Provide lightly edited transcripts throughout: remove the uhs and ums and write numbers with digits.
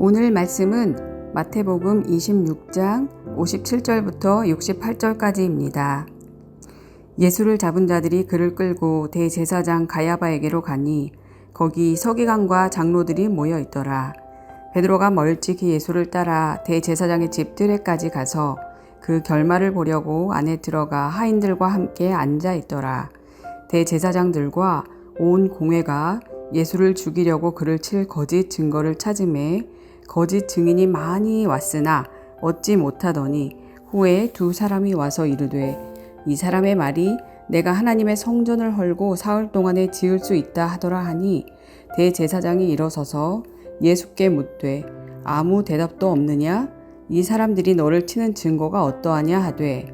오늘 말씀은 마태복음 26장 57절부터 68절까지입니다. 예수를 잡은 자들이 그를 끌고 대제사장 가야바에게로 가니 거기 서기관과 장로들이 모여 있더라. 베드로가 멀찍이 예수를 따라 대제사장의 집 뜰에까지 가서 그 결말을 보려고 안에 들어가 하인들과 함께 앉아 있더라. 대제사장들과 온 공회가 예수를 죽이려고 그를 칠 거짓 증거를 찾음에 거짓 증인이 많이 왔으나 얻지 못하더니 후에 두 사람이 와서 이르되 이 사람의 말이 내가 하나님의 성전을 헐고 사흘 동안에 지을 수 있다 하더라 하니 대제사장이 일어서서 예수께 묻되 아무 대답도 없느냐? 이 사람들이 너를 치는 증거가 어떠하냐 하되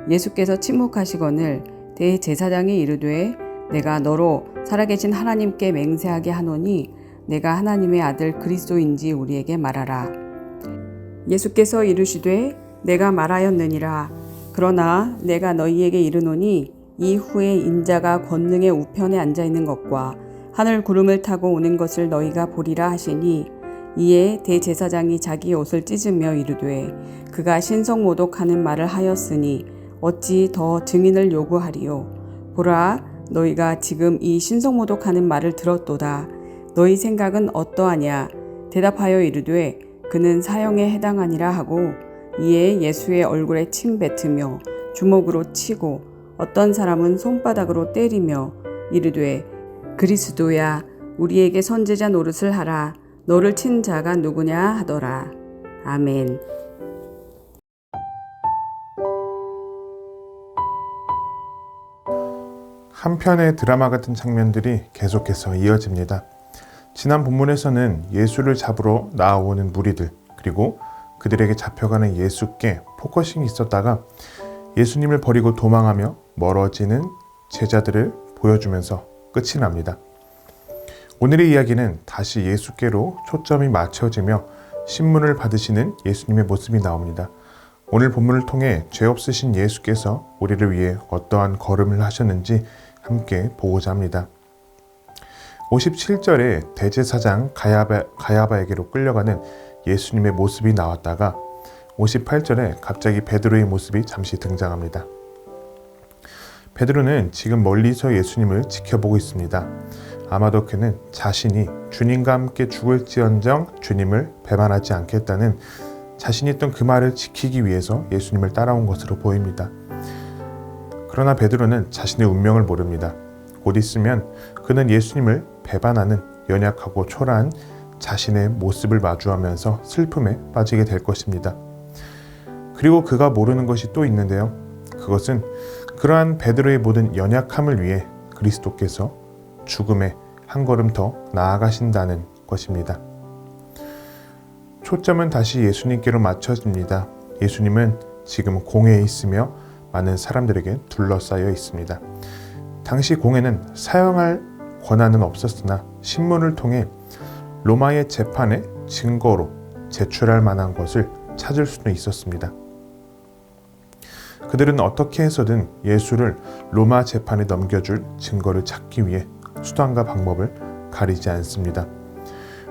예수께서 침묵하시거늘 대제사장이 이르되 내가 너로 살아계신 하나님께 맹세하게 하노니 내가 하나님의 아들 그리스도인지 우리에게 말하라. 예수께서 이르시되 내가 말하였느니라. 그러나 내가 너희에게 이르노니 이후에 인자가 권능의 우편에 앉아 있는 것과 하늘 구름을 타고 오는 것을 너희가 보리라 하시니 이에 대제사장이 자기 옷을 찢으며 이르되 그가 신성모독하는 말을 하였으니 어찌 더 증인을 요구하리요. 보라 너희가 지금 이 신성모독하는 말을 들었도다. 너희 생각은 어떠하냐? 대답하여 이르되 그는 사형에 해당하니라 하고 이에 예수의 얼굴에 침 뱉으며 주먹으로 치고 어떤 사람은 손바닥으로 때리며 이르되 그리스도야 우리에게 선지자 노릇을 하라. 너를 친 자가 누구냐 하더라. 아멘. 한편의 드라마 같은 장면들이 계속해서 이어집니다. 지난 본문에서는 예수를 잡으러 나오는 무리들 그리고 그들에게 잡혀가는 예수께 포커싱이 있었다가 예수님을 버리고 도망하며 멀어지는 제자들을 보여주면서 끝이 납니다. 오늘의 이야기는 다시 예수께로 초점이 맞춰지며 신문을 받으시는 예수님의 모습이 나옵니다. 오늘 본문을 통해 죄 없으신 예수께서 우리를 위해 어떠한 걸음을 하셨는지 함께 보고자 합니다. 57절에 대제사장 가야바에게로 끌려가는 예수님의 모습이 나왔다가 58절에 갑자기 베드로의 모습이 잠시 등장합니다. 베드로는 지금 멀리서 예수님을 지켜보고 있습니다. 아마도 그는 자신이 주님과 함께 죽을지언정 주님을 배반하지 않겠다는 자신이 했던 그 말을 지키기 위해서 예수님을 따라온 것으로 보입니다. 그러나 베드로는 자신의 운명을 모릅니다. 곧 있으면 그는 예수님을 배반하는 연약하고 초라한 자신의 모습을 마주하면서 슬픔에 빠지게 될 것입니다. 그리고 그가 모르는 것이 또 있는데요. 그것은 그러한 베드로의 모든 연약함을 위해 그리스도께서 죽음에 한 걸음 더 나아가신다는 것입니다. 초점은 다시 예수님께로 맞춰집니다. 예수님은 지금 공회에 있으며 많은 사람들에게 둘러싸여 있습니다. 당시 공회는 사형할 권한은 없었으나 신문을 통해 로마의 재판의 증거로 제출할 만한 것을 찾을 수는 있었습니다. 그들은 어떻게 해서든 예수를 로마 재판에 넘겨줄 증거를 찾기 위해 수단과 방법을 가리지 않습니다.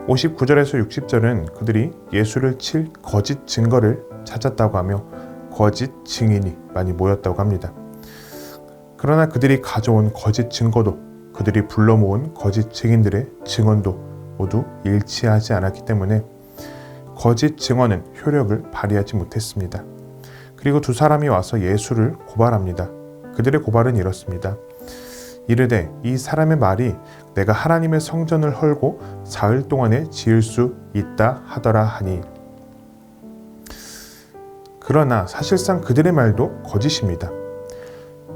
59절에서 60절은 그들이 예수를 칠 거짓 증거를 찾았다고 하며 거짓 증인이 많이 모였다고 합니다. 그러나 그들이 가져온 거짓 증거도 그들이 불러 모은 거짓 증인들의 증언도 모두 일치하지 않았기 때문에 거짓 증언은 효력을 발휘하지 못했습니다. 그리고 두 사람이 와서 예수를 고발합니다. 그들의 고발은 이렇습니다. 이르되 이 사람의 말이 내가 하나님의 성전을 헐고 사흘 동안에 지을 수 있다 하더라 하니 그러나 사실상 그들의 말도 거짓입니다.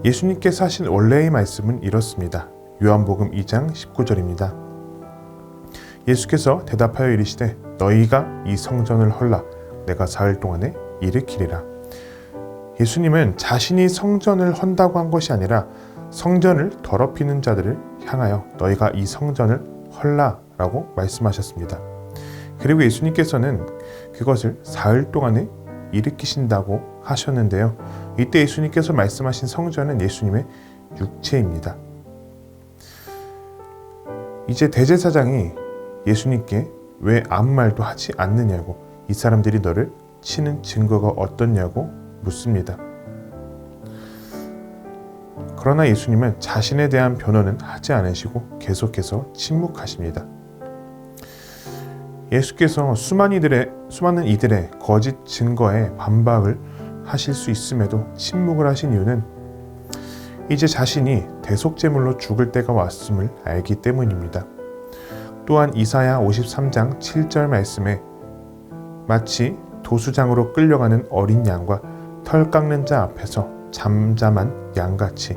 예수님께서 하신 원래의 말씀은 이렇습니다. 요한복음 2장 19절입니다. 예수께서 대답하여 이르시되 너희가 이 성전을 헐라 내가 사흘 동안에 일으키리라. 예수님은 자신이 성전을 헌다고 한 것이 아니라 성전을 더럽히는 자들을 향하여 너희가 이 성전을 헐라 라고 말씀하셨습니다. 그리고 예수님께서는 그것을 사흘 동안에 일으키신다고 하셨는데요. 이때 예수님께서 말씀하신 성전은 예수님의 육체입니다. 이제 대제사장이 예수님께 왜 아무 말도 하지 않느냐고, 이 사람들이 너를 치는 증거가 어떻냐고 묻습니다. 그러나 예수님은 자신에 대한 변호는 하지 않으시고 계속해서 침묵하십니다. 예수께서 수많은 이들의 거짓 증거에 반박을 하실 수 있음에도 침묵을 하신 이유는 이제 자신이 대속제물로 죽을 때가 왔음을 알기 때문입니다. 또한 이사야 53장 7절 말씀에 마치 도수장으로 끌려가는 어린 양과 털 깎는 자 앞에서 잠잠한 양같이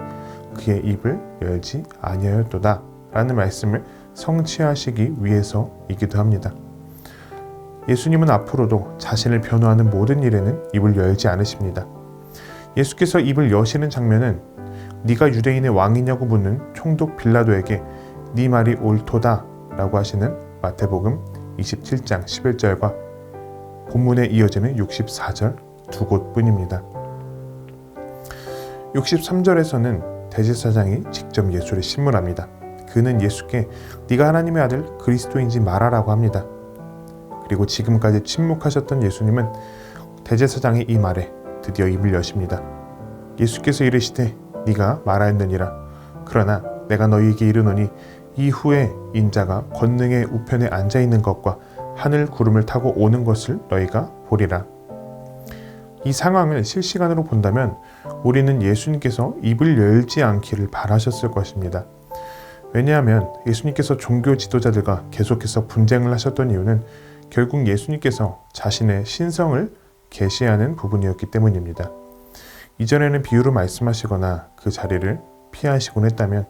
그의 입을 열지 아니하였도다 라는 말씀을 성취하시기 위해서이기도 합니다. 예수님은 앞으로도 자신을 변호하는 모든 일에는 입을 열지 않으십니다. 예수께서 입을 여시는 장면은 네가 유대인의 왕이냐고 묻는 총독 빌라도에게 네 말이 옳도다 라고 하시는 마태복음 27장 11절과 본문에 이어지는 64절 두 곳뿐입니다. 63절에서는 대제사장이 직접 예수를 신문합니다. 그는 예수께 네가 하나님의 아들 그리스도인지 말하라고 합니다. 그리고 지금까지 침묵하셨던 예수님은 대제사장의 이 말에 드디어 입을 여십니다. 예수께서 이르시되 네가 말하였느니라. 그러나 내가 너희에게 이르노니 이후에 인자가 권능의 우편에 앉아있는 것과 하늘 구름을 타고 오는 것을 너희가 보리라. 이 상황을 실시간으로 본다면 우리는 예수님께서 입을 열지 않기를 바라셨을 것입니다. 왜냐하면 예수님께서 종교 지도자들과 계속해서 분쟁을 하셨던 이유는 결국 예수님께서 자신의 신성을 계시하는 부분이었기 때문입니다. 이전에는 비유로 말씀하시거나 그 자리를 피하시곤 했다면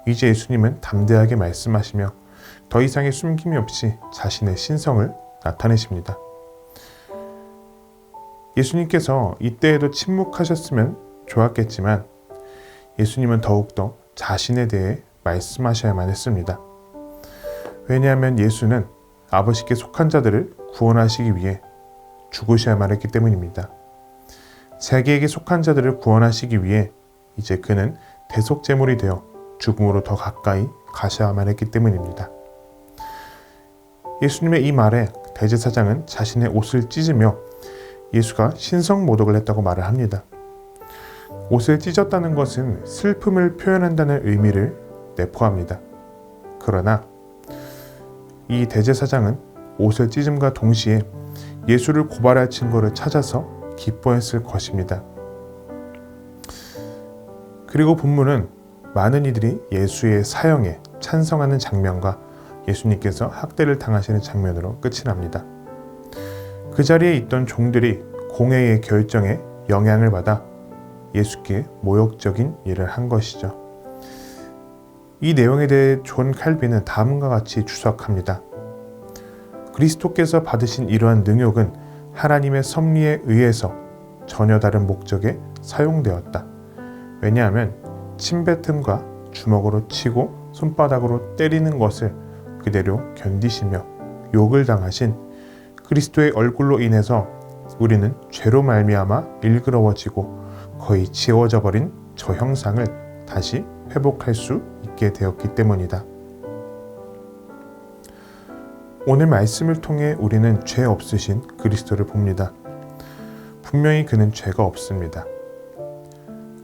이제 예수님은 담대하게 말씀하시며 더 이상의 숨김이 없이 자신의 신성을 나타내십니다. 예수님께서 이때에도 침묵하셨으면 좋았겠지만 예수님은 더욱더 자신에 대해 말씀하셔야만 했습니다. 왜냐하면 예수는 아버지께 속한 자들을 구원하시기 위해 죽으셔야만 했기 때문입니다. 자기에게 속한 자들을 구원하시기 위해 이제 그는 대속제물이 되어 죽음으로 더 가까이 가셔야만 했기 때문입니다. 예수님의 이 말에 대제사장은 자신의 옷을 찢으며 예수가 신성모독을 했다고 말을 합니다. 옷을 찢었다는 것은 슬픔을 표현한다는 의미를 내포합니다. 그러나 이 대제사장은 옷을 찢음과 동시에 예수를 고발할 증거를 찾아서 기뻐했을 것입니다. 그리고 본문은 많은 이들이 예수의 사형에 찬성하는 장면과 예수님께서 학대를 당하시는 장면으로 끝이 납니다. 그 자리에 있던 종들이 공회의 결정에 영향을 받아 예수께 모욕적인 일을 한 것이죠. 이 내용에 대해 존 칼빈은 다음과 같이 주석합니다. 그리스도께서 받으신 이러한 능욕은 하나님의 섭리에 의해서 전혀 다른 목적에 사용되었다. 왜냐하면 침뱉음과 주먹으로 치고 손바닥으로 때리는 것을 그대로 견디시며 욕을 당하신 그리스도의 얼굴로 인해서 우리는 죄로 말미암아 일그러워지고 거의 지워져 버린 저 형상을 다시 회복할 수 있게 되었기 때문이다. 오늘 말씀을 통해 우리는 죄 없으신 그리스도를 봅니다. 분명히 그는 죄가 없습니다.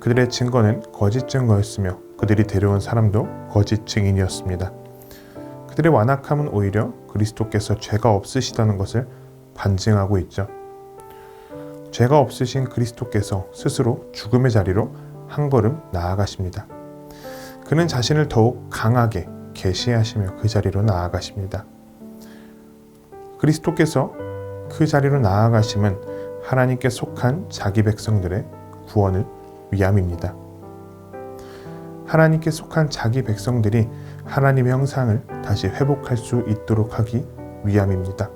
그들의 증거는 거짓 증거였으며 그들이 데려온 사람도 거짓 증인이었습니다. 그들의 완악함은 오히려 그리스도께서 죄가 없으시다는 것을 반증하고 있죠. 죄가 없으신 그리스도께서 스스로 죽음의 자리로 한 걸음 나아가십니다. 그는 자신을 더욱 강하게 계시하시며 그 자리로 나아가십니다. 그리스도께서 그 자리로 나아가심은 하나님께 속한 자기 백성들의 구원을 위함입니다. 하나님께 속한 자기 백성들이 하나님의 형상을 다시 회복할 수 있도록 하기 위함입니다.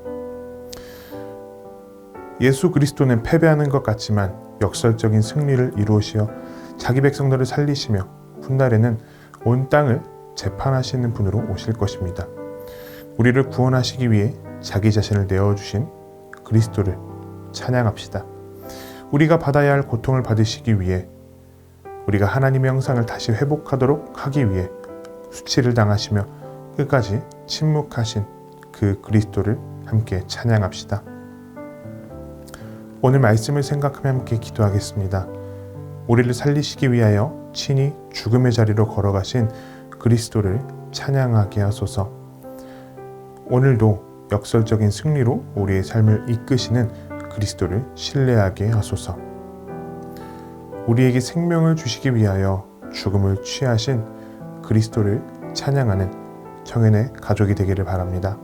예수 그리스도는 패배하는 것 같지만 역설적인 승리를 이루시어 자기 백성들을 살리시며 훗날에는 온 땅을 재판하시는 분으로 오실 것입니다. 우리를 구원하시기 위해 자기 자신을 내어주신 그리스도를 찬양합시다. 우리가 받아야 할 고통을 받으시기 위해 우리가 하나님의 형상을 다시 회복하도록 하기 위해 수치를 당하시며 끝까지 침묵하신 그 그리스도를 함께 찬양합시다. 오늘 말씀을 생각하며 함께 기도하겠습니다. 우리를 살리시기 위하여 친히 죽음의 자리로 걸어가신 그리스도를 찬양하게 하소서. 오늘도 역설적인 승리로 우리의 삶을 이끄시는 그리스도를 신뢰하게 하소서. 우리에게 생명을 주시기 위하여 죽음을 취하신 그리스도를 찬양하는 청년의 가족이 되기를 바랍니다.